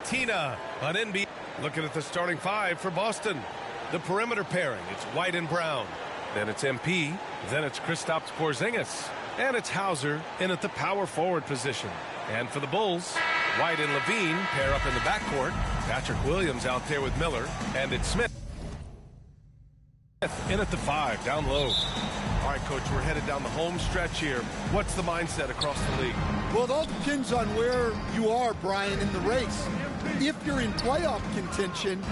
Tina on NBA. Looking at the starting five for Boston. The perimeter pairing, it's White and Brown. Then it's MP. Then it's Kristaps Porzingis. And it's Hauser in at the power forward position. And for the Bulls, White and Levine pair up in the backcourt. Patrick Williams out there with Miller. And it's Smith in at the 5, down low. All right, Coach, we're headed down the home stretch here. What's the mindset across the league? Well, it all depends on where you are, Brian, in the race. If you're in playoff contention,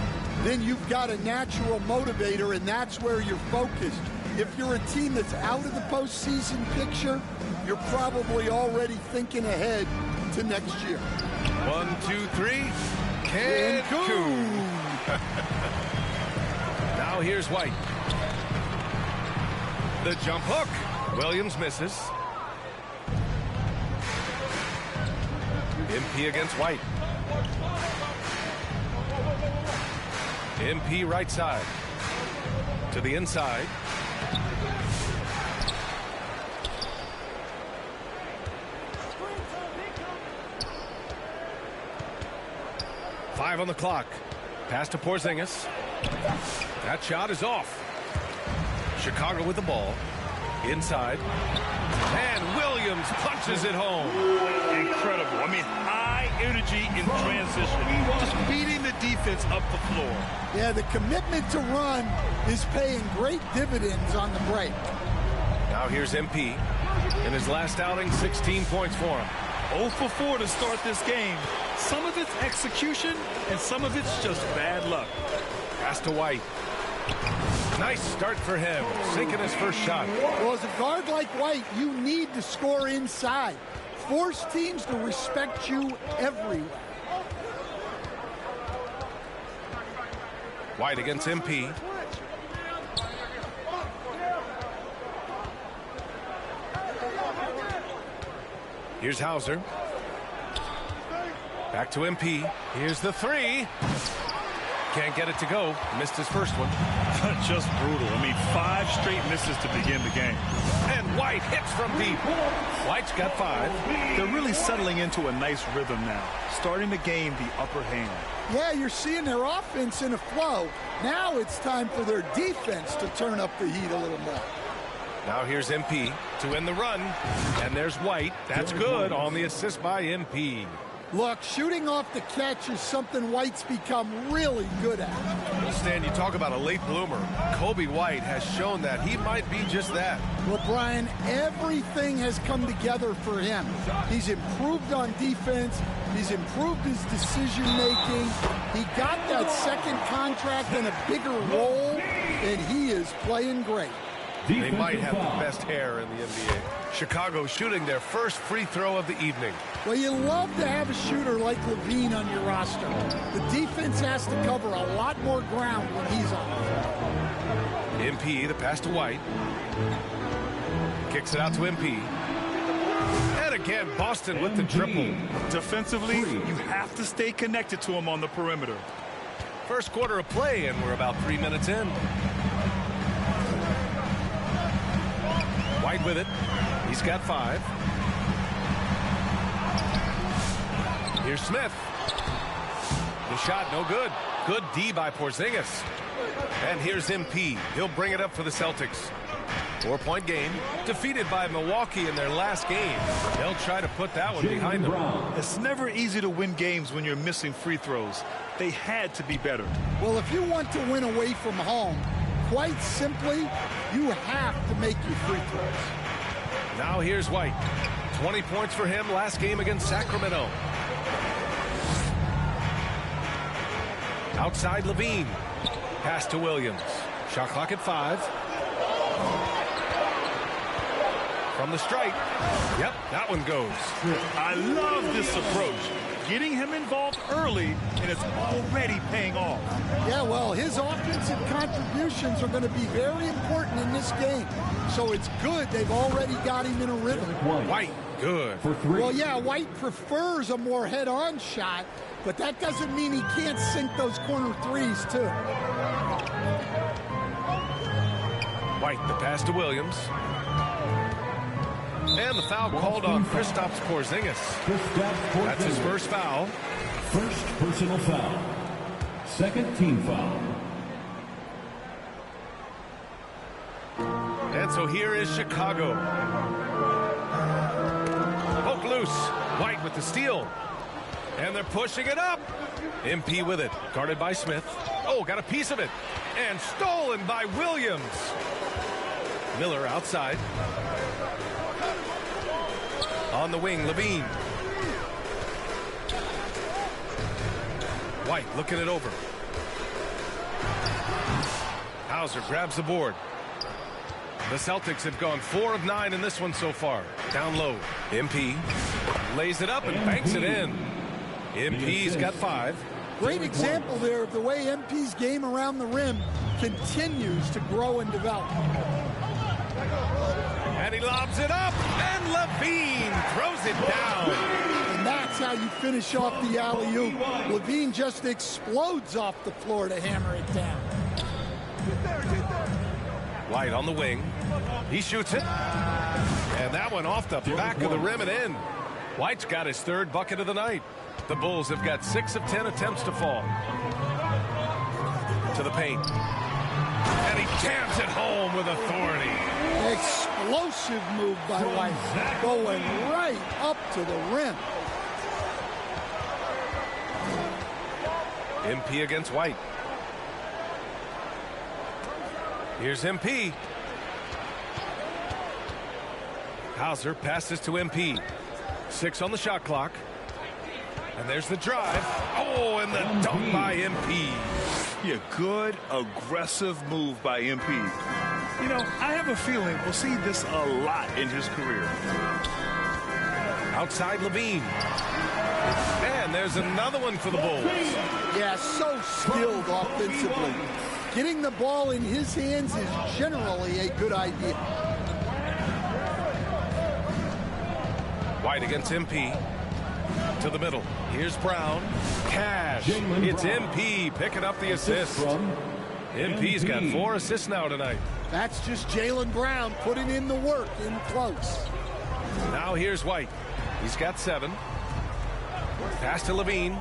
then you've got a natural motivator, and that's where you're focused. If you're a team that's out of the postseason picture, you're probably already thinking ahead to next year. 1, 2, 3. Cancun. Now here's White. The jump hook. Williams misses. MP against White. MP right side. To the inside. Five on the clock. Pass to Porzingis. That shot is off. Chicago with the ball. Inside. And Williams punches it home. Incredible. I mean, high energy in transition. Just beating the defense up the floor. Yeah, the commitment to run is paying great dividends on the break. Now here's MP. In his last outing, 16 points for him. 0 for 4 to start this game. Some of it's execution, and some of it's just bad luck. Pass to White. Nice start for him, sinking his first shot. Well, as a guard like White, you need to score inside. Force teams to respect you everywhere. White against MP. Here's Hauser. Back to MP. Here's the 3. Can't get it to go. Missed his first one. Just brutal. I mean, 5 straight misses to begin the game. And White hits from deep. White's got 5. They're really settling into a nice rhythm now, starting to gain the upper hand. Yeah, you're seeing their offense in a flow. Now it's time for their defense to turn up the heat a little more. Now here's MP to end the run. And there's White. That's good on the assist by MP. Look, shooting off the catch is something White's become really good at. Well, Stan, you talk about a late bloomer. Kobe White has shown that he might be just that. Well, Brian, everything has come together for him. He's improved on defense. He's improved his decision-making. He got that second contract in a bigger role, and he is playing great. They might have the best hair in the NBA. Chicago shooting their first free throw of the evening. Well, you love to have a shooter like Levine on your roster. The defense has to cover a lot more ground when he's on. MP, the pass to White. Kicks it out to MP. And again, Boston with the triple. Defensively, you have to stay connected to him on the perimeter. First quarter of play, and we're about 3 minutes in. White with it. He's got 5. Here's Smith. The shot, no good. Good D by Porzingis. And here's MP. He'll bring it up for the Celtics. 4-point game. Defeated by Milwaukee in their last game. They'll try to put that one behind them. It's never easy to win games when you're missing free throws. They had to be better. Well, if you want to win away from home, quite simply, you have to make your free throws. Now here's White. 20 points for him last game against Sacramento. Outside Levine. Pass to Williams. Shot clock at 5. From the stripe. Yep, that one goes. I love this approach. Getting him involved early, and it's already paying off. Yeah, well, his offensive contributions are going to be very important in this game. So it's good they've already got him in a rhythm. White, good. Well, yeah, White prefers a more head-on shot, but that doesn't mean he can't sink those corner threes, too. White, the pass to Williams. And the foul called on Kristaps Porzingis. That's his first foul. First personal foul. Second team foul. And so here is Chicago. Poke loose. White with the steal. And they're pushing it up. MP with it. Guarded by Smith. Oh, got a piece of it. And stolen by Williams. Miller outside. On the wing, Levine. White looking it over. Hauser grabs the board. The Celtics have gone 4 of 9 in this one so far. Down low. MP lays it up and banks it in. MP's got 5. Great example there of the way MP's game around the rim continues to grow and develop. And he lobs it up, and Levine throws it down. And that's how you finish off the alley-oop. Levine just explodes off the floor to hammer it down. White on the wing. He shoots it. And that one off the back of the rim and in. White's got his 3rd bucket of the night. The Bulls have got 6 of 10 attempts to fall. To the paint. And he jams it home with authority. Explosive move by White. Going right up to the rim. MP against White. Here's MP. Hauser passes to MP. 6 on the shot clock. And there's the drive. Oh, and the dunk by MP. Yeah, good, aggressive move by MP. You know, I have a feeling we'll see this a lot in his career. Outside Levine. And there's another one for the Bulls. Yeah, so skilled offensively. Getting the ball in his hands is generally a good idea. White against MP. To the middle. Here's Brown. Cash. It's MP picking up the assist. MP's got 4 assists now tonight. That's just Jaylen Brown putting in the work in close. Now here's White. He's got 7. Pass to Levine.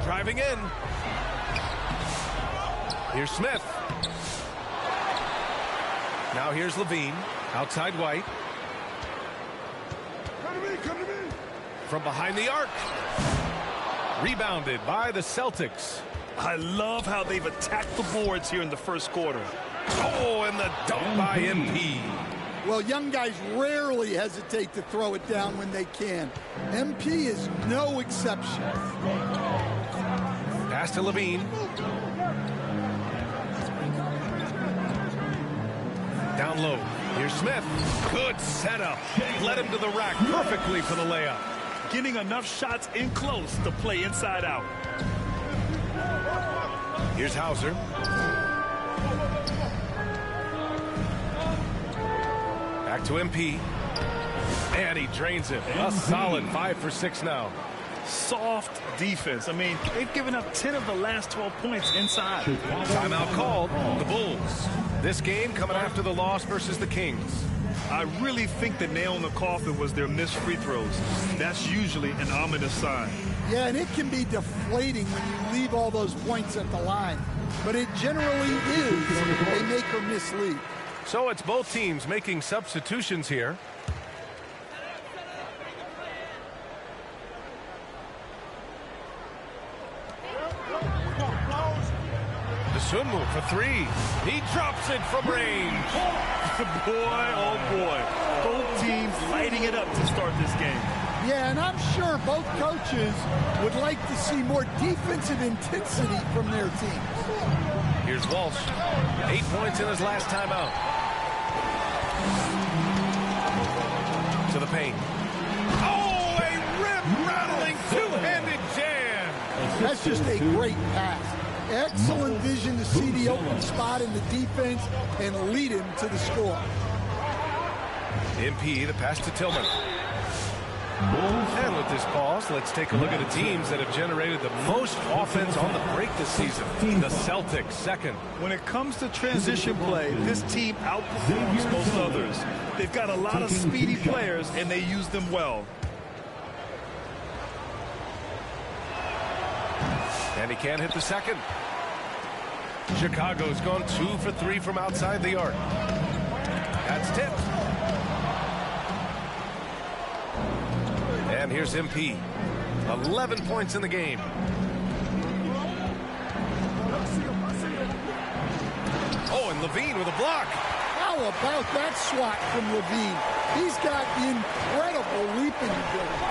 Driving in. Here's Smith. Now here's Levine. Outside White. Come to me. From behind the arc. Rebounded by the Celtics. I love how they've attacked the boards here in the first quarter. Oh, and the dunk by MP. Well, young guys rarely hesitate to throw it down when they can. MP is no exception. Pass to Levine. Down low. Here's Smith. Good setup. Led him to the rack perfectly for the layup. Getting enough shots in close to play inside out. Here's Hauser. Back to MP. And he drains it. A solid 5 for 6 now. Soft defense. I mean, they've given up 10 of the last 12 points inside. Timeout called. The Bulls. This game coming after the loss versus the Kings. I really think the nail in the coffin was their missed free throws. That's usually an ominous sign. Yeah, and it can be deflating when you leave all those points at the line. But it generally is a make or miss lead. So it's both teams making substitutions here. The Sunmu for 3. He drops it from range. Boy, oh boy. Both teams lighting it up to start this game. Yeah, and I'm sure both coaches would like to see more defensive intensity from their teams. Here's Walsh. 8 points in his last time out. To the paint. Oh, a rim-rattling two-handed jam. That's just a great pass. Excellent vision to see the open spot in the defense and lead him to the score. MP, the pass to Tillman. And with this pause, let's take a look at the teams that have generated the most offense on the break this season. The Celtics, second. When it comes to transition play, this team outperforms most others. They've got a lot of speedy players, and they use them well. And he can't hit the second. Chicago's gone 2 for 3 from outside the arc. That's tipped. And here's MP. 11 points in the game. Oh, and Levine with a block. How about that swat from Levine? He's got incredible leaping ability.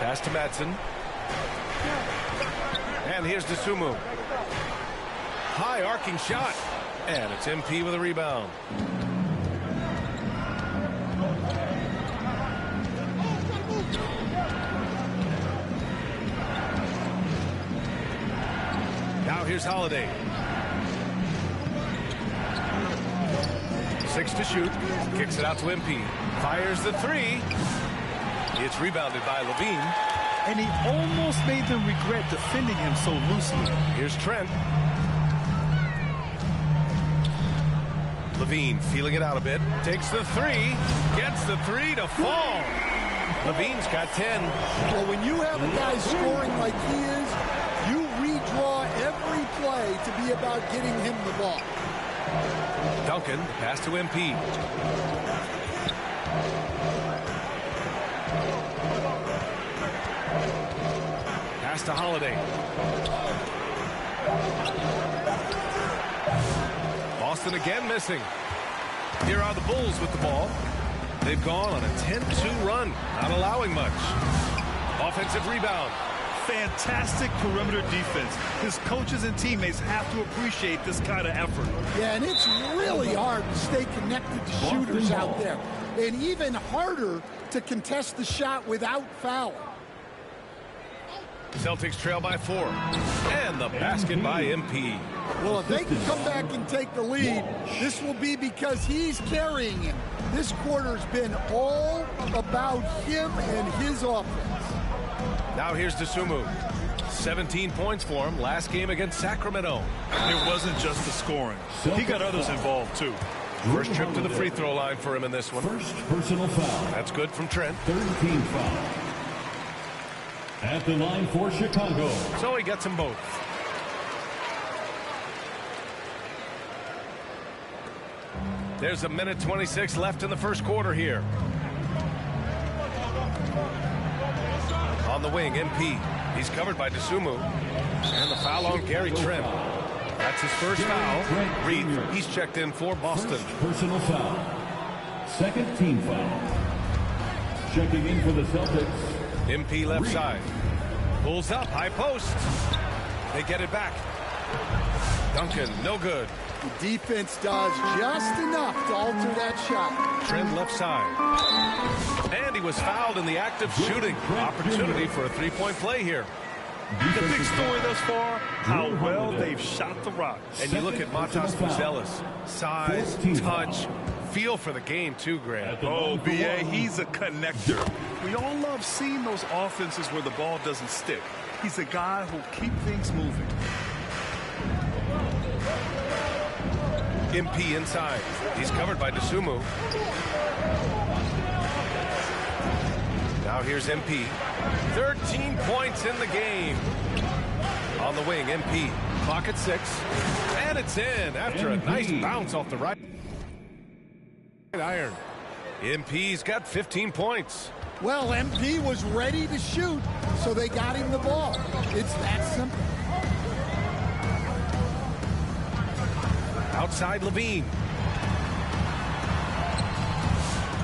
Pass to Madsen. And here's DeSumo. High arcing shot. And it's MP with a rebound. Now here's Holiday. 6 to shoot. Kicks it out to MP. Fires the 3. It's rebounded by Levine. And he almost made them regret defending him so loosely. Here's Trent. Levine feeling it out a bit. Takes the 3. Gets the 3 to fall. Levine's got 10. Well, when you have a guy scoring like he is, you redraw every play to be about getting him the ball. Duncan, pass to MP. Pass to Holiday. Boston again missing. Here are the Bulls with the ball. They've gone on a 10-2 run, not allowing much. Offensive rebound. Fantastic perimeter defense. His coaches and teammates have to appreciate this kind of effort. Yeah, and it's really hard to stay connected to shooters out there. And even harder to contest the shot without fouling. Celtics trail by 4. And the basket by MP. Well, if they can come back and take the lead, this will be because he's carrying him. This quarter's been all about him and his offense. Now here's DeSumo. 17 points for him last game against Sacramento. It wasn't just the scoring. He got others involved, too. First trip to the free throw line for him in this one. First personal foul. That's good from Trent. 13 foul. At the line for Chicago. So he gets them both. There's a minute 26 left in the first quarter here. On the wing, MP. He's covered by DeSumo. And the foul on Gary Trent. That's his first foul. Reed, he's checked in for Boston. First personal foul. Second team foul. Checking in for the Celtics. MP left side. Pulls up, high post. They get it back. Duncan, no good. The defense does just enough to alter that shot. Trent left side. And he was fouled in the act of shooting. Opportunity for a three-point play here. The big story thus far, how well they've shot the rock. And you look at Matas Buzelis. Size, touch, feel for the game too, Grant. Oh, B.A., he's a connector. We all love seeing those offenses where the ball doesn't stick. He's a guy who'll keep things moving. MP inside. He's covered by DeSumo. Now here's MP. 13 points in the game. On the wing, MP. Clock at 6. And it's in after a nice bounce off the right iron. MP's got 15 points. Well, MP was ready to shoot, so they got him the ball. It's that simple. Outside Levine.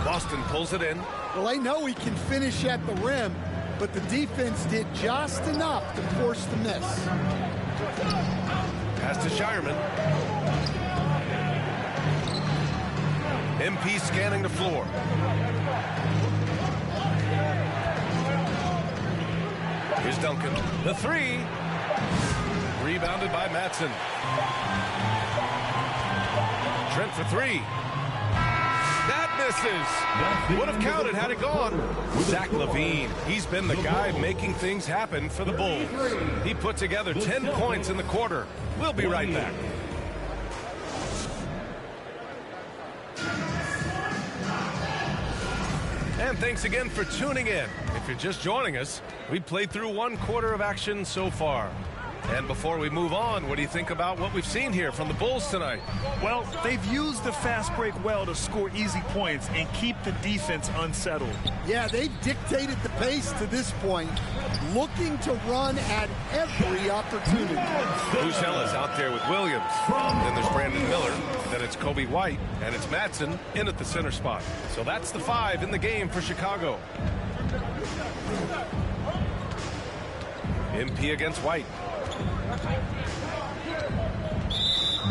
Boston pulls it in. Well, they know he can finish at the rim, but the defense did just enough to force the miss. Pass to Shireman. MP scanning the floor. Here's Duncan. The 3. Rebounded by Madsen. Trent for 3. That misses. Would have counted had it gone. Zach LaVine. He's been the guy making things happen for the Bulls. He put together 10 points in the quarter. We'll be right back. And thanks again for tuning in. If if you're just joining us, we played through 1/4 of action so far. And before we move on, what do you think about what we've seen here from the Bulls tonight? Well, they've used the fast break well to score easy points and keep the defense unsettled. Yeah, they've dictated the pace to this point, looking to run at every opportunity. Buzella's out there with Williams. Then there's Brandon Miller. Then it's Kobe White. And it's Madsen in at the center spot. So that's the 5 in the game for Chicago. MP against White.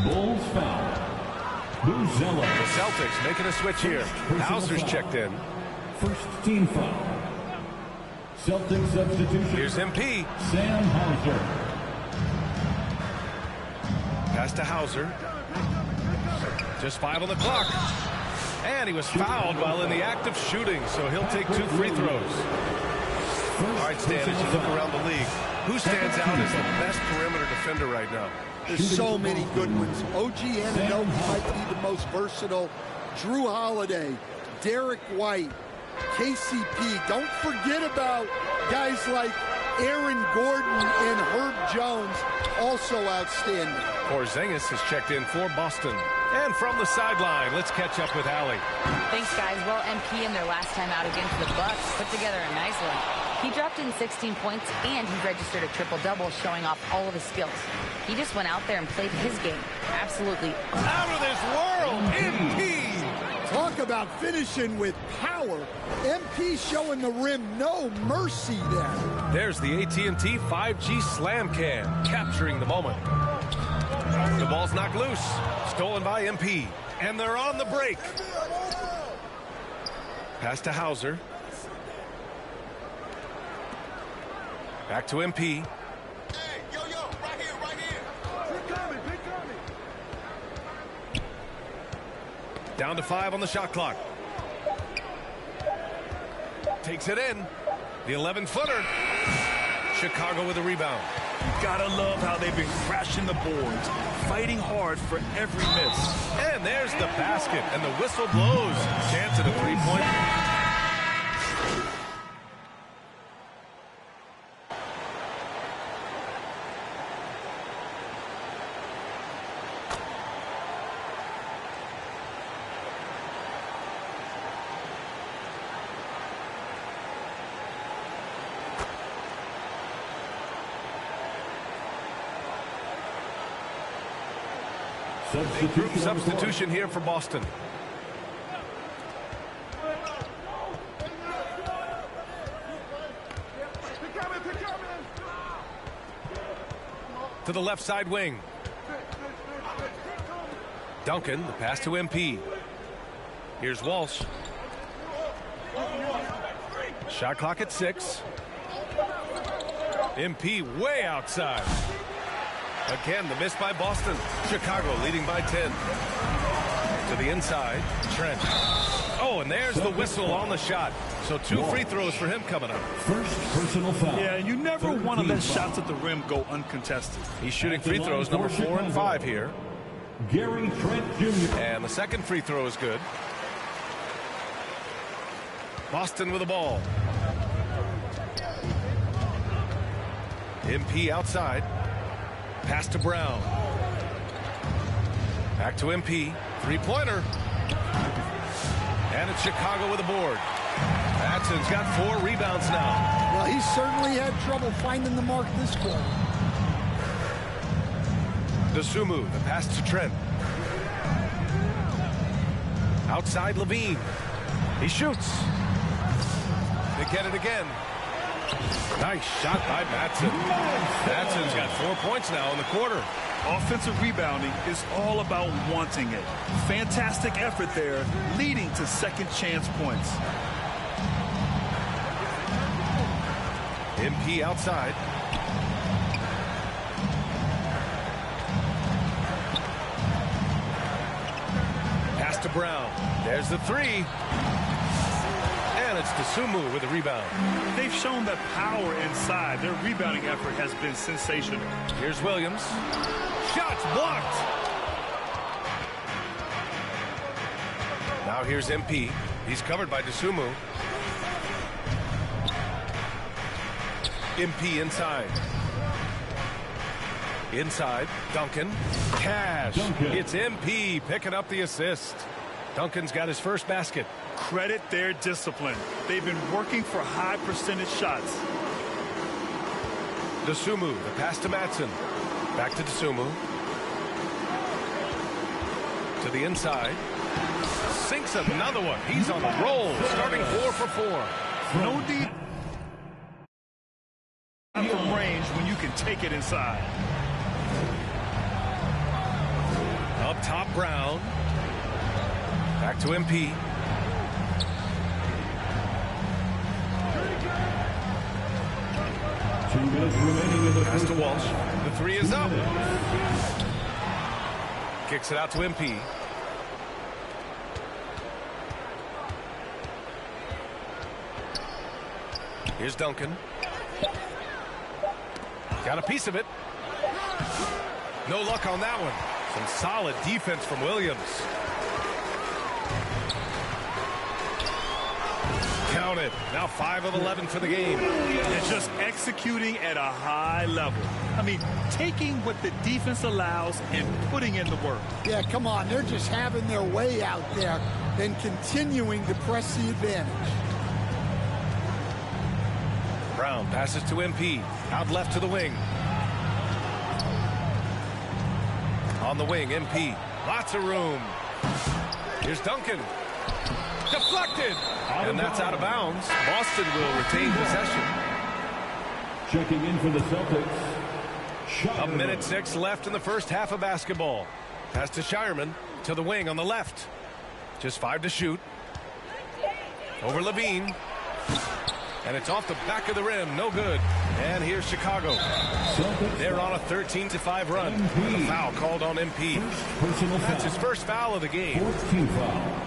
Bulls foul. Buzella. The Celtics making a switch here. Hauser's checked in. First team foul. Celtics substitution. Here's MP. Sam Hauser. Pass to Hauser. Just 5 on the clock. And he was fouled while in the act of shooting, so he'll take 2 free throws. All right, Stan, as you look around the league, who stands out as the best perimeter defender right now? There's so many good ones. OG Anunoby might be the most versatile. Drew Holiday, Derek White, KCP. Don't forget about guys like Aaron Gordon and Herb Jones, also outstanding. Porzingis has checked in for Boston. And from the sideline, let's catch up with Allie. Thanks, guys. Well, MP in their last time out against the Bucks put together a nice one. He dropped in 16 points, and he registered a triple-double, showing off all of his skills. He just went out there and played his game. Absolutely. Out of this world, MP! Talk about finishing with power. MP showing the rim no mercy there. There's the AT&T 5G Slam Cam, capturing the moment. The ball's knocked loose, stolen by MP, and they're on the break. Pass to Hauser. Back to MP. Hey, yo, right here, right here. Big coming. Down to 5 on the shot clock. Takes it in. The 11-footer. Chicago with a rebound. You gotta love how they've been crashing the boards, fighting hard for every miss. And there's the basket, and the whistle blows. Chance at a 3-point. Group substitution here for Boston. To the left side wing. Duncan, the pass to MP. Here's Walsh. Shot clock at 6. MP way outside. Again, the miss by Boston. Chicago leading by 10. To the inside, Trent. Oh, and there's the whistle on the shot. So 2 free throws for him coming up. First personal foul. Yeah, you never want to let shots at the rim go uncontested. He's shooting free throws number 4 and 5 here. Gary Trent Jr. And the second free throw is good. Boston with the ball. MP outside. Pass to Brown. Back to MP. 3-pointer. And it's Chicago with the board. Madsen's got 4 rebounds now. Well, he certainly had trouble finding the mark this quarter. Dosunmu, the pass to Trent. Outside Levine. He shoots. They get it again. Nice shot by Madsen. Madsen's got 4 points now in the quarter. Offensive rebounding is all about wanting it. Fantastic effort there, leading to second chance points. MP outside. Pass to Brown. There's the 3. And it's Dosunmu with the rebound. They've shown that power inside. Their rebounding effort has been sensational. Here's Williams. Shots blocked. Now here's MP. He's covered by Dosunmu. MP inside. Inside, Duncan. Cash. It's MP picking up the assist. Duncan's got his first basket. Credit their discipline. They've been working for high percentage shots. Dosunmu, the pass to Madsen. Back to Dosunmu. To the inside. Sinks another one. He's on the roll, starting 4 for 4. No deep from range when you can take it inside. Up top, Brown. Back to MP. Pass to Walsh. The three is up. Kicks it out to MP. Here's Duncan. Got a piece of it. No luck on that one. Some solid defense from Williams. Count it. Now 5 of 11 for the game. It's just executing at a high level. I mean, taking what the defense allows and putting in the work. Yeah, come on. They're just having their way out there and continuing to press the advantage. Brown passes to MP. Out left to the wing. On the wing, MP. Lots of room. Here's Duncan. Deflected. And that's out of bounds. Boston will retain possession. Checking in for the Celtics. A minute 6 left in the first half of basketball. Pass to Shireman. To the wing on the left. Just 5 to shoot. Over Levine. And it's off the back of the rim. No good. And here's Chicago. They're on a 13-5 run. A foul called on MP. That's his first foul of the game. 14th foul.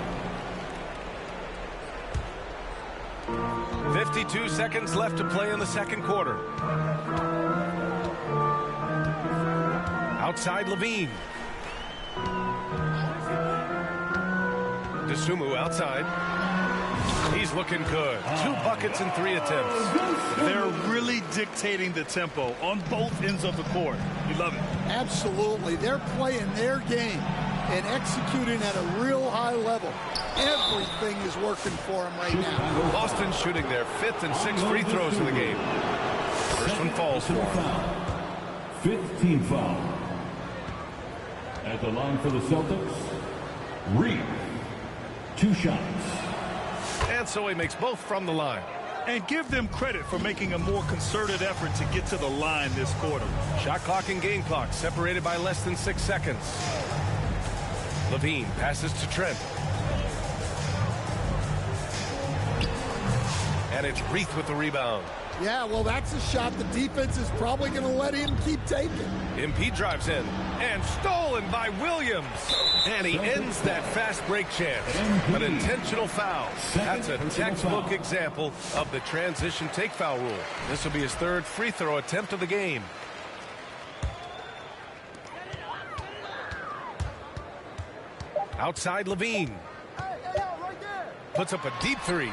52 seconds left to play in the second quarter. Outside Levine. Dosunmu outside. He's looking good. 2 buckets in 3 attempts. They're really dictating the tempo on both ends of the court. You love it. Absolutely. They're playing their game and executing at a real high level. Everything is working for them right now. Boston shooting their 5th and 6th free throws in the game. First one falls for him. 15th foul. At the line for the Celtics, Reed. 2 shots. And so he makes both from the line. And give them credit for making a more concerted effort to get to the line this quarter. Shot clock and game clock separated by less than 6 seconds. Levine passes to Trent. And it's Reith with the rebound. Yeah, well, that's a shot the defense is probably going to let him keep taking. MP drives in. And stolen by Williams. And he ends that fast break chance. An intentional foul. That's a textbook example of the transition take foul rule. This will be his 3rd free throw attempt of the game. Outside Levine. Puts up a deep 3.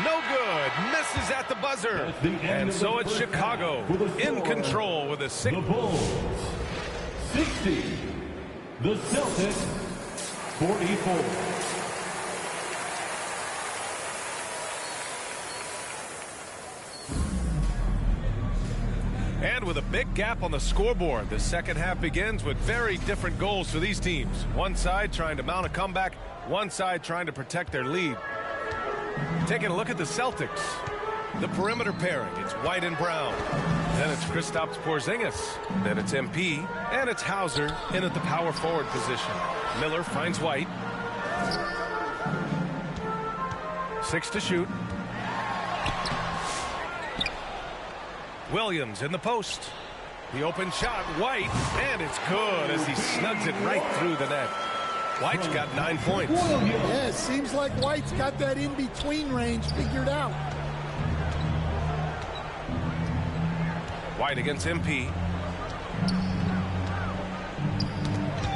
No good. Misses at the buzzer. And so it's Chicago in control with a 6. The Bulls 60. The Celtics 44. And with a big gap on the scoreboard, the second half begins with very different goals for these teams. One side trying to mount a comeback, one side trying to protect their lead. Taking a look at the Celtics. The perimeter pairing, it's White and Brown. Then it's Kristaps Porzingis. Then it's MP. And it's Hauser in at the power forward position. Miller finds White. 6 to shoot. Williams in the post. The open shot, White, and it's good as he snugs it right through the net. White's got 9 points. Yeah, it seems like White's got that in-between range figured out. White against MP.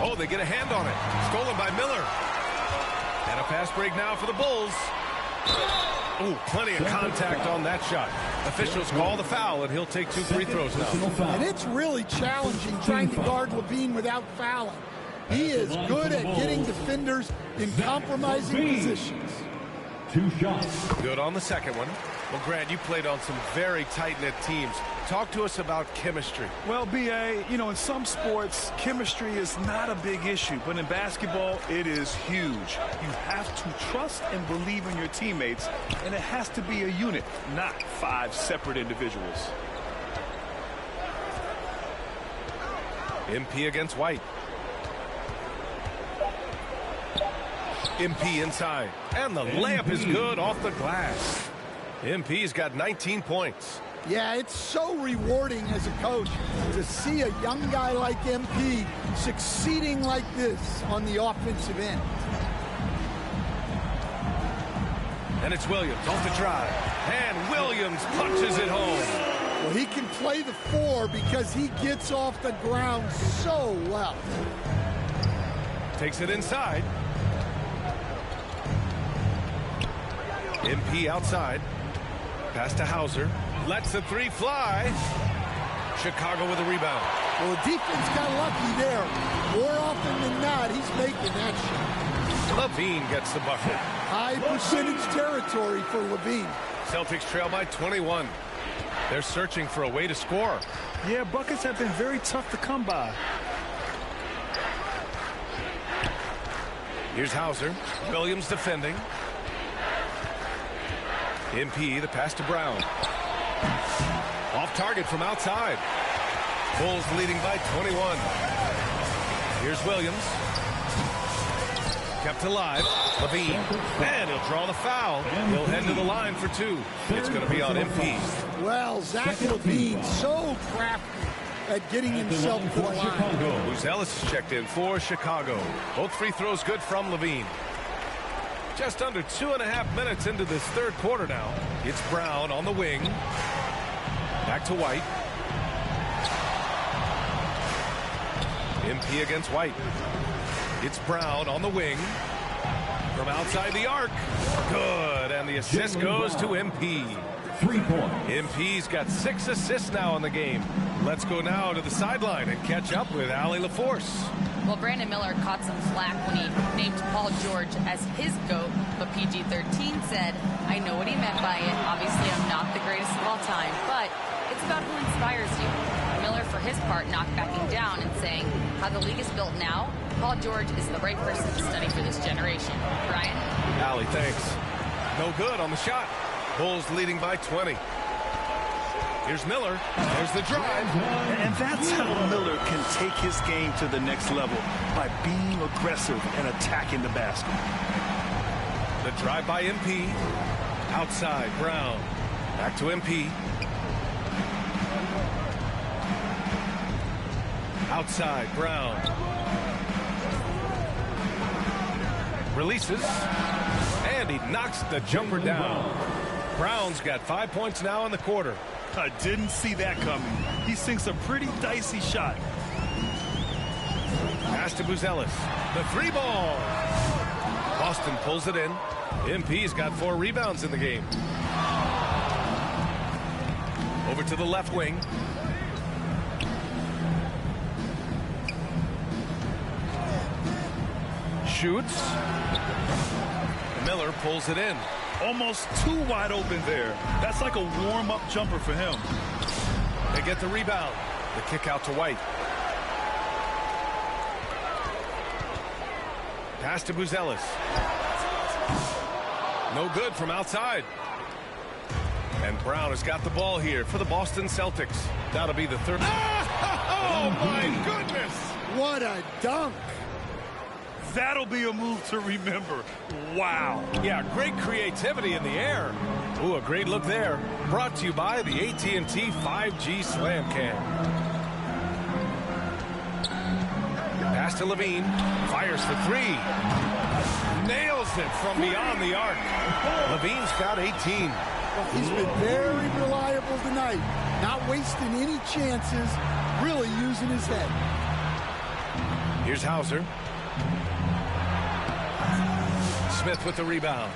Oh, they get a hand on it. Stolen by Miller. And a fast break now for the Bulls. Ooh, plenty of contact on that shot. Officials call the foul, and he'll take 2 free throws now. And it's really challenging trying to guard Levine without fouling. He is good at getting defenders in compromising positions. 2 shots. Good on the second one. Well, Grant, you played on some very tight-knit teams. Talk to us about chemistry. Well, B.A., you know, in some sports, chemistry is not a big issue. But in basketball, it is huge. You have to trust and believe in your teammates, and it has to be a unit, not 5 separate individuals. MP against White. MP inside. And the layup is good off the glass. MP's got 19 points. Yeah, it's so rewarding as a coach to see a young guy like MP succeeding like this on the offensive end. And it's Williams off the drive. And Williams punches it home. Well, he can play the 4 because he gets off the ground so well. Takes it inside. MP outside. Pass to Hauser. Lets the 3 fly. Chicago with a rebound. Well, the defense got lucky there. More often than not, he's making that shot. Levine gets the bucket. High percentage territory for Levine. Celtics trail by 21. They're searching for a way to score. Yeah, buckets have been very tough to come by. Here's Hauser. Williams defending. MP, the pass to Brown. Off target from outside. Bulls leading by 21. Here's Williams. Kept alive. Levine. And he'll draw the foul. He'll head to the line for 2. It's going to be on MP. Well, Zach Levine, so crafty at getting himself to the line. Ellis is checked in for Chicago. Both free throws good from Levine. Just under 2.5 minutes into this third quarter now. It's Brown on the wing. Back to White. MP against White. It's Brown on the wing. From outside the arc. Good. And the assist goes to MP. 3 points. MP's got 6 assists now in the game. Let's go now to the sideline and catch up with Allie LaForce. Well, Brandon Miller caught some flack when he named Paul George as his GOAT, but PG-13 said, I know what he meant by it. Obviously, I'm not the greatest of all time, but it's about who inspires you. Miller, for his part, not backing down and saying, how the league is built now, Paul George is the right person to study for this generation. Brian? Allie, thanks. No good on the shot. Bulls leading by 20. Here's Miller. There's the drive. And that's how Miller can take his game to the next level, by being aggressive and attacking the basket. The drive by MP. Outside, Brown. Back to MP. Outside, Brown. Releases. And he knocks the jumper down. Brown's got 5 points now in the quarter. I didn't see that coming. He sinks a pretty dicey shot. Pass to Buzelis. The 3 ball. Boston pulls it in. MP's got 4 rebounds in the game. Over to the left wing. Shoots. Miller pulls it in. Almost too wide open there. That's like a warm-up jumper for him. They get the rebound. The kick out to White. Pass to Buzelis. No good from outside. And Brown has got the ball here for the Boston Celtics. That'll be the third. Oh, my goodness. What a dunk. That'll be a move to remember. Wow. Yeah, great creativity in the air. Ooh, a great look there. Brought to you by the AT&T 5G Slam Cam. Pass to Levine. Fires for 3. Nails it from beyond the arc. Levine's got 18. Well, he's been very reliable tonight. Not wasting any chances. Really using his head. Here's Hauser. Smith with the rebound.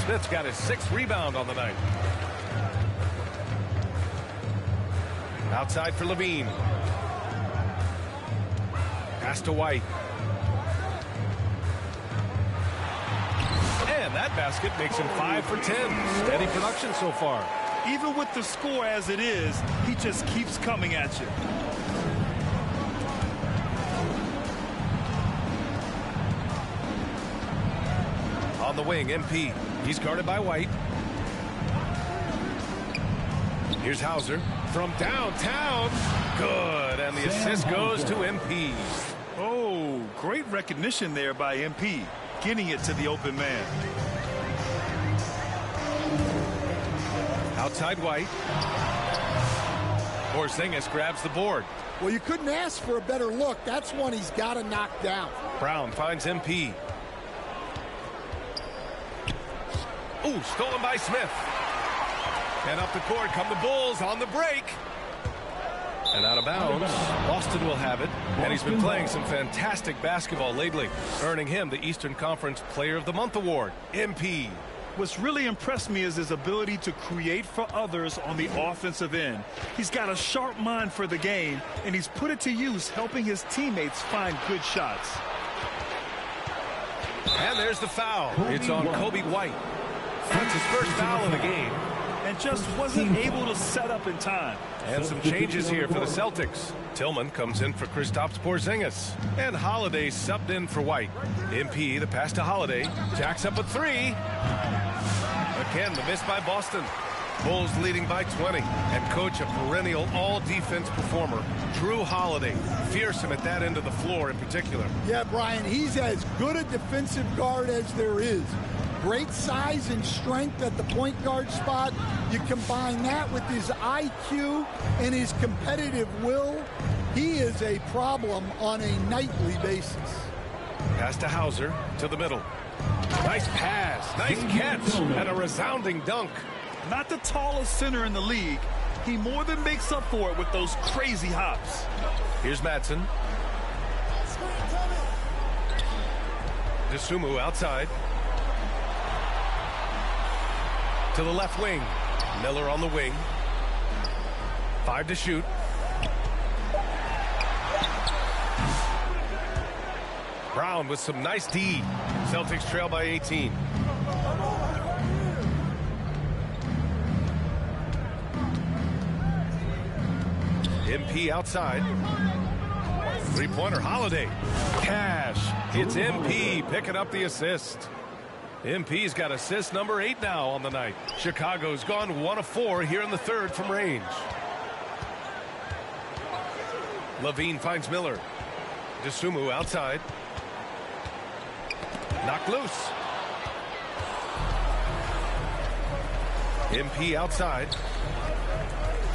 Smith's got his 6th rebound on the night. Outside for Levine. Pass to White. And that basket makes him 5 for 10. Steady production so far. Even with the score as it is, he just keeps coming at you. On the wing, MP. He's guarded by White. Here's Hauser from downtown. Good, and the assist goes to MP. Oh, great recognition there by MP, getting it to the open man. Outside White. Porzingis grabs the board. Well, you couldn't ask for a better look. That's one he's got to knock down. Brown finds MP. Ooh, stolen by Smith. And up the court come the Bulls on the break. And out of bounds. Boston will have it. And he's been playing some fantastic basketball lately, earning him the Eastern Conference Player of the Month award. MP. What's really impressed me is his ability to create for others on the offensive end. He's got a sharp mind for the game, and he's put it to use, helping his teammates find good shots. And there's the foul. It's on Kobe White. That's his first foul of the game. And just wasn't able to set up in time. And some changes here for the Celtics. Tillman comes in for Kristaps Porzingis. And Holiday subbed in for White. MP, the pass to Holiday. Jacks up a 3. Again, the miss by Boston. Bulls leading by 20. And coach, a perennial all-defense performer, Drew Holiday. Fearsome at that end of the floor in particular. Yeah, Brian, he's as good a defensive guard as there is. Great size and strength at the point guard spot. You combine that with his IQ and his competitive will, he is a problem on a nightly basis. Pass to Hauser to the middle. Nice pass, nice catch, and a resounding dunk. Not the tallest center in the league. He more than makes up for it with those crazy hops. Here's Madsen. Dosunmu outside. To the left wing. Miller on the wing. 5 to shoot. Brown with some nice D. Celtics trail by 18. MP outside. Three-pointer, Holiday. Cash. It's MP picking up the assist. MP's got assist number 8 now on the night. Chicago's gone 1 of 4 here in the third from range. Levine finds Miller. Dosunmu outside. Knocked loose. MP outside.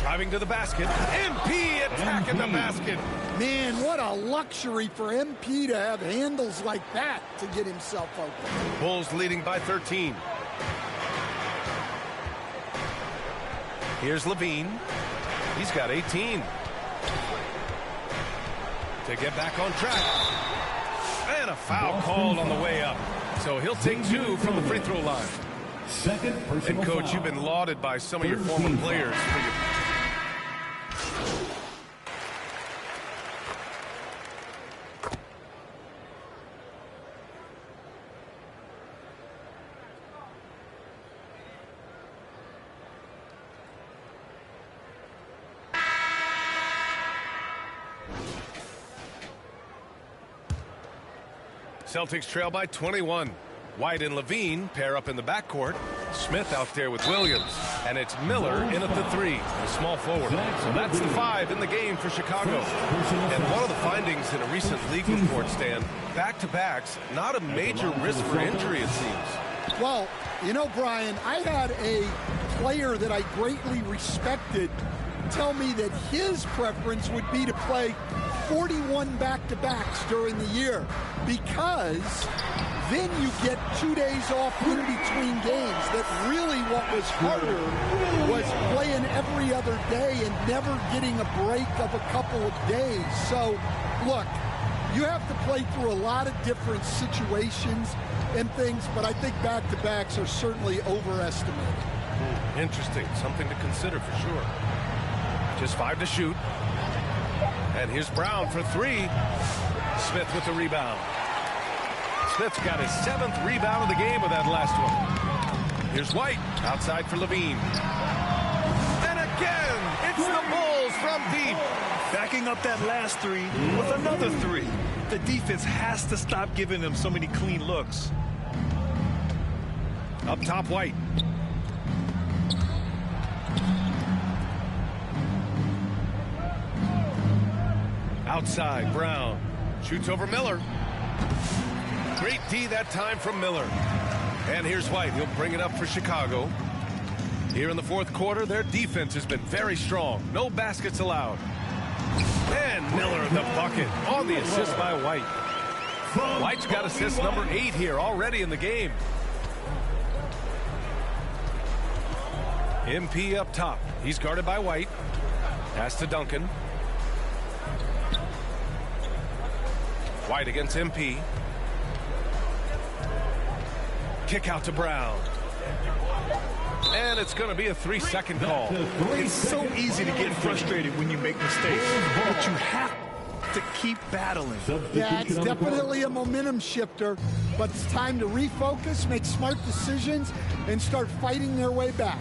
Driving to the basket. MP attacking the basket. Man, what a luxury for MP to have handles like that to get himself open. Bulls leading by 13. Here's Levine. He's got 18. To get back on track. And a foul called on the way up. So he'll take 2 from the free throw line. Second personal And coach, foul. you've been lauded by some of your former players for your Celtics trail by 21. White and Levine pair up in the backcourt. Smith out there with Williams. And it's Miller in at the 3, the small forward. So that's the 5 in the game for Chicago. And one of the findings in a recent league report, Stan, back-to-backs, not a major risk for injury, it seems. Well, you know, Brian, I had a player that I greatly respected tell me that his preference would be to play 41 back-to-backs during the year because then you get 2 days off in between games. That really what was harder was playing every other day and never getting a break of a couple of days. So, look, You have to play through a lot of different situations and things, but I think back-to-backs are certainly overestimated. Interesting. Something to consider for sure. Just 5 to shoot. And here's Brown for 3. Smith with the rebound. Smith's got his 7th rebound of the game with that last one. Here's White outside for Levine. And again, it's the Bulls from deep. Backing up that last 3 with another 3. The defense has to stop giving them so many clean looks. Up top, White. Outside, Brown. Shoots over Miller. Great D that time from Miller. And here's White. He'll bring it up for Chicago. Here in the fourth quarter, their defense has been very strong. No baskets allowed. And Miller the bucket on the assist by White. White's got assist number 8 here already in the game. MP up top. He's guarded by White. Pass to Duncan. White against MP. Kick out to Brown. And it's going to be a 3-second call. It's so easy to get frustrated when you make mistakes, but you have to keep battling. Yeah, it's definitely a momentum shifter, but it's time to refocus, make smart decisions, and start fighting their way back.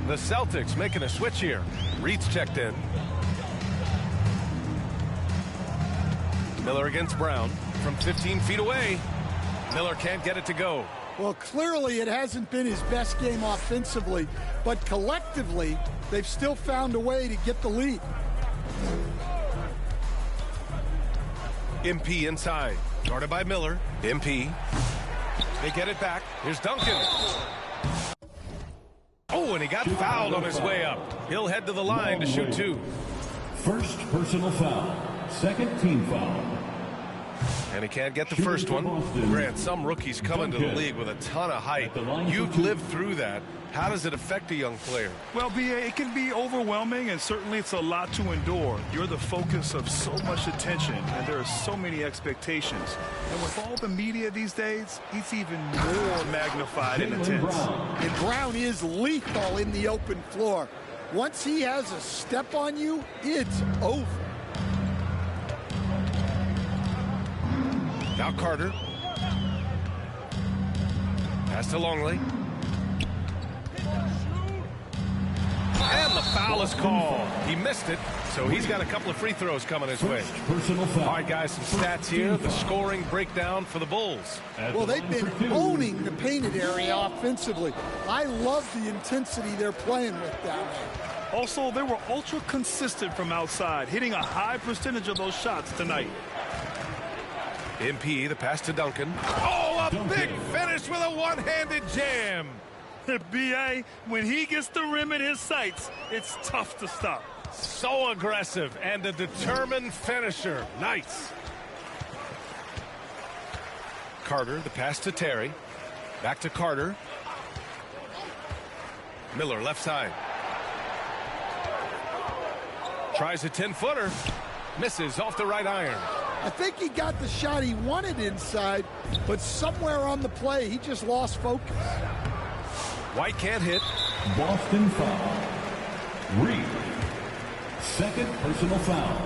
The Celtics making a switch here. Reed's checked in. Miller against Brown from 15 feet away. Miller can't get it to go. Well, clearly it hasn't been his best game offensively, but collectively, they've still found a way to get the lead. MP inside. Guarded by Miller. MP. They get it back. Here's Duncan. Oh, and he got fouled on his way up. He'll head to the line to shoot 2. First personal foul. Second team foul. And he can't get the first one. Grant, some rookies come into the league with a ton of height. You've lived through that. How does it affect a young player? Well, B.A., it can be overwhelming, and certainly it's a lot to endure. You're the focus of so much attention, and there are so many expectations. And with all the media these days, it's even more magnified and intense. And Brown is lethal in the open floor. Once he has a step on you, it's over. Now Carter. Pass to Longley. And the foul is called. He missed it, so he's got a couple of free throws coming his way. All right, guys, some stats here. The scoring breakdown for the Bulls. Well, they've been owning the painted area offensively. I love the intensity they're playing with down there. Also, they were ultra consistent from outside, hitting a high percentage of those shots tonight. MP, the pass to Duncan. Oh, a big finish with a one-handed jam. B.A., when he gets the rim in his sights, it's tough to stop. So aggressive and a determined finisher. Nice. Carter, the pass to Terry. Back to Carter. Miller, left side. Tries a 10-footer. Misses off the right iron. I think he got the shot he wanted inside, but somewhere on the play, he just lost focus. White can't hit. Boston foul. Reed. Second personal foul.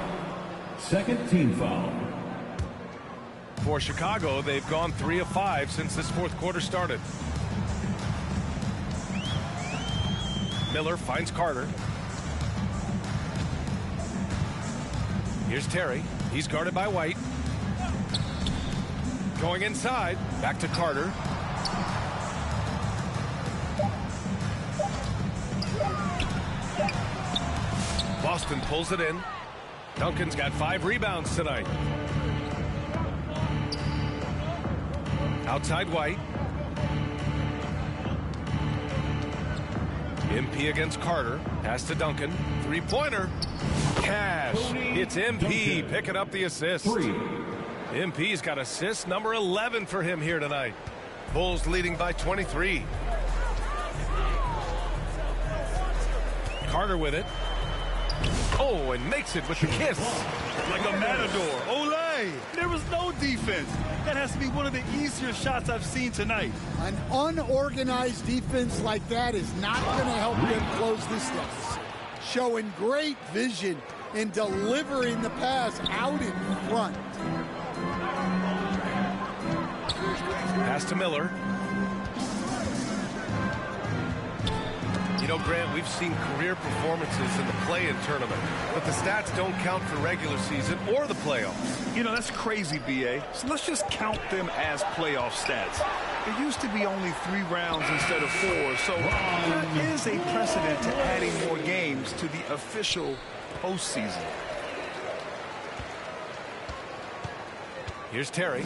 Second team foul. For Chicago, they've gone 3 of 5 since this fourth quarter started. Miller finds Carter. Here's Terry. He's guarded by White. Going inside. Back to Carter. Boston pulls it in. Duncan's got 5 rebounds tonight. Outside White. MP against Carter. Pass to Duncan. 3-pointer. Cash. It's MP picking up the assist. MP's got assist number 11 for him here tonight. Bulls leading by 23. Carter with it. Oh, and makes it with the kiss. Like a matador. Olay! way. There was no defense. That has to be one of the easier shots I've seen tonight. An unorganized defense like that is not going to help them close this deficit. Showing great vision and delivering the pass out in front. Pass to Miller. You know, Grant, we've seen career performances in the play-in tournament, but the stats don't count for regular season or the playoffs. You know, that's crazy, B.A. So let's just count them as playoff stats. It used to be only 3 rounds instead of 4, so there is a precedent to adding more games to the official postseason. Here's Terry.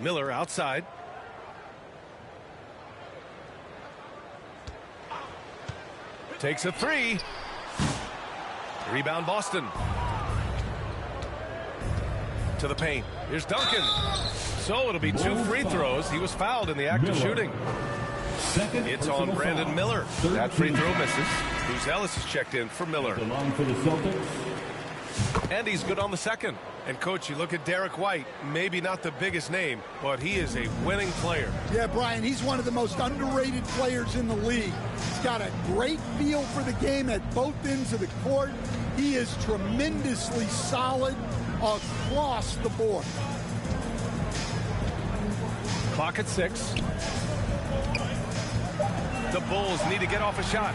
Miller outside. Takes a 3. Rebound Boston. To the paint. Here's Duncan. So it'll be 2 free throws. He was fouled in the act of shooting. It's on Brandon Miller. That free throw misses. Ellis is checked in for Miller. Along for the Celtics. And he's good on the second. And, Coach, you look at Derek White, maybe not the biggest name, but he is a winning player. Yeah, Brian, he's one of the most underrated players in the league. He's got a great feel for the game at both ends of the court. He is tremendously solid across the board. Clock at 6. The Bulls need to get off a shot.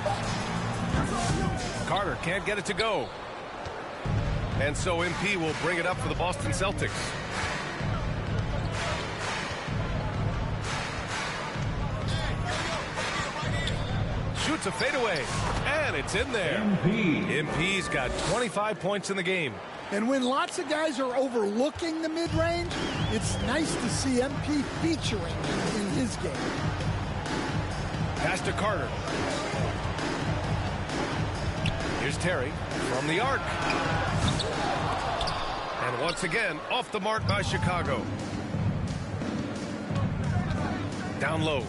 Carter can't get it to go. And so MP will bring it up for the Boston Celtics. Shoots a fadeaway, and it's in there. MP's got 25 points in the game. And when lots of guys are overlooking the mid-range, it's nice to see MP featuring in his game. Pass to Carter. Here's Terry from the arc. And once again, off the mark by Chicago. Down low.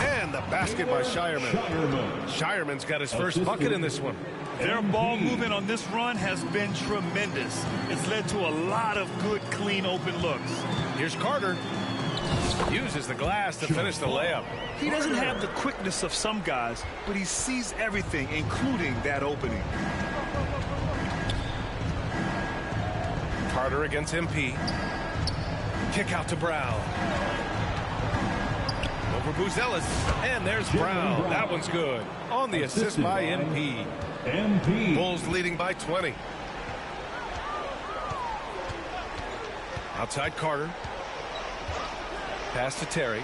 And the basket by Shireman. Shireman's got his first bucket in this one. Their ball movement on this run has been tremendous. It's led to a lot of good, clean, open looks. Here's Carter. Uses the glass to finish the layup. He doesn't have the quickness of some guys, but he sees everything, including that opening. Carter against MP. Kick out to Brown. Over Buzelis. And there's Brown. That one's good. On the assist by MP. Bulls leading by 20. Outside Carter. Pass to Terry.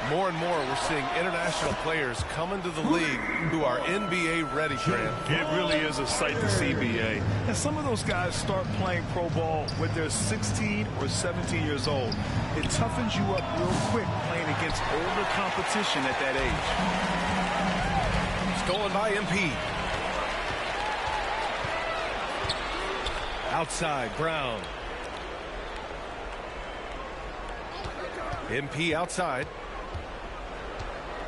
More and more we're seeing international players come into the league who are NBA ready, Grant. It really is a sight to see, B.A. And some of those guys start playing pro ball when they're 16 or 17 years old. It toughens you up real quick playing against older competition at that age. Stolen by MP. Outside, Brown. MP outside.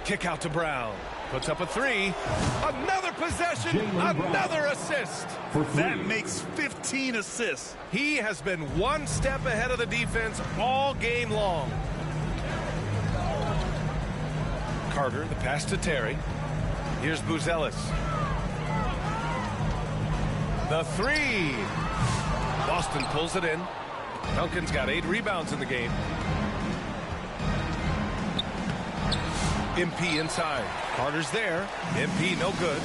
Kick out to Brown. Puts up a 3. Another possession. Another assist. That makes 15 assists. He has been one step ahead of the defense all game long. Carter, the pass to Terry. Here's Buzelis. The 3. Boston pulls it in. Duncan's got 8 rebounds in the game. MP inside. Carter's there. MP no good.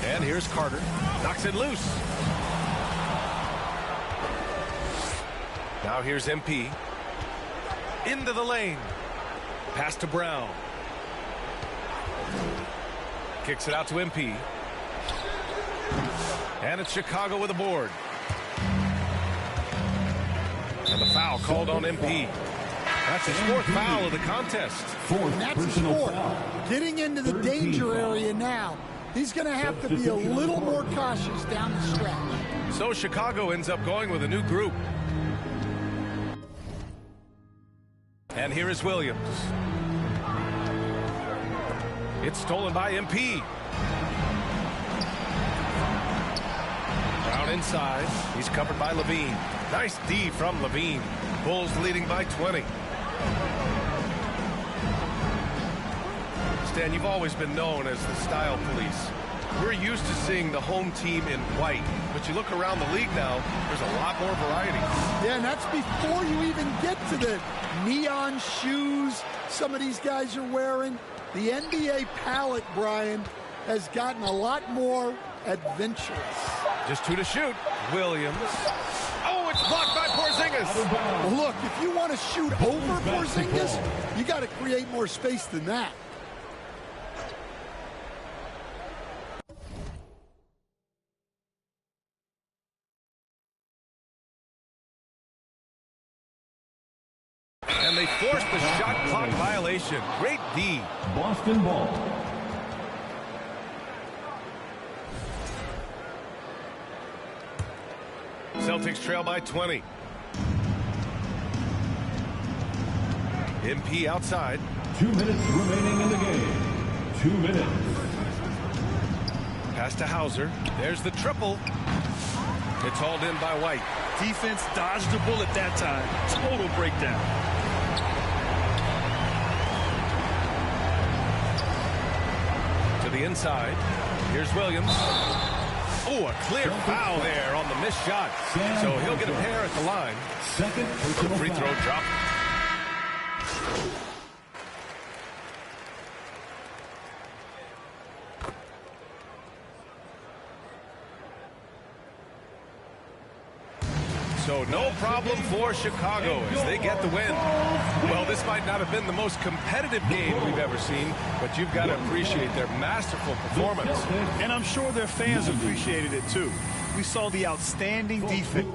And here's Carter. Knocks it loose. Now here's MP. Into the lane. Pass to Brown. Kicks it out to MP. And it's Chicago with a board. And the foul called on MP. That's his 4th foul of the contest. And that's his 4th. Getting into the danger area now. He's going to have to be a little more cautious down the stretch. So Chicago ends up going with a new group. And here is Williams. It's stolen by MP. Brown inside. He's covered by Levine. Nice D from Levine. Bulls leading by 20. Stan, you've always been known as the style police. We're used to seeing the home team in white, but you look around the league now, there's a lot more variety. Yeah, and that's before you even get to the neon shoes some of these guys are wearing. The NBA palette, Brian, has gotten a lot more adventurous. Just 2 to shoot. Williams. Oh, it's blocked by Porzingis. Well, look, if you want to shoot over Porzingis, you got to create more space than that. And they forced the shot clock violation. Great D. Boston ball. Celtics trail by 20. MP outside. 2 minutes remaining in the game. 2 minutes. Pass to Hauser. There's the triple. It's hauled in by White. Defense dodged the bullet that time. Total breakdown. To the inside. Here's Williams. Oh, a clear foul there on the missed shot. So he'll get a pair at the line. Second personal Free throw drop. So no problem for Chicago as they get the win. Well, this might not have been the most competitive game we've ever seen, but you've got to appreciate their masterful performance. And I'm sure their fans appreciated it too. We saw the outstanding defense.